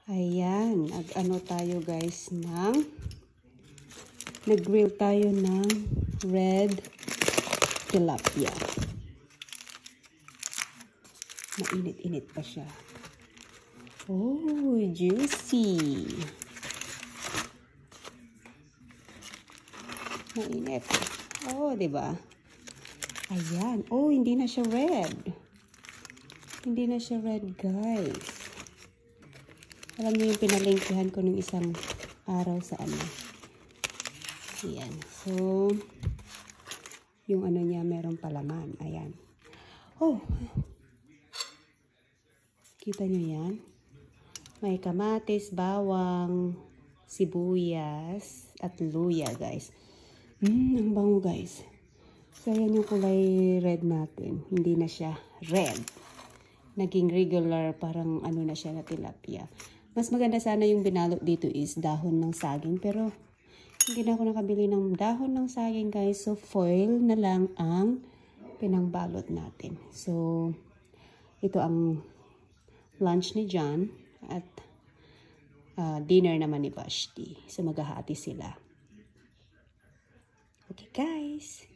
Ayan, tayo guys nag-grill tayo ng red tilapia. Mainit-init pa siya. Oh, juicy. Mainit. Oh, diba? Ayan. Oh, hindi na siya red. Hindi na siya red, guys. Alam niyo yung pinalengkehan ko nung isang araw sa ano. Ayan. So, yung ano niya, meron palaman. Ayan. Oh. Kita nyo yan? May kamatis, bawang, sibuyas, at luya, guys. Ang bango, guys. So, ayan yung kulay red natin. Hindi na siya red. Naging regular, parang ano na siya na tilapia. Mas maganda sana yung binalot dito is dahon ng saging. Pero, hindi na ako nakabili ng dahon ng saging, guys. So, foil na lang ang pinangbalot natin. So, ito ang lunch ni John at dinner naman ni Vashti. So, maghahati sila. Okay, guys.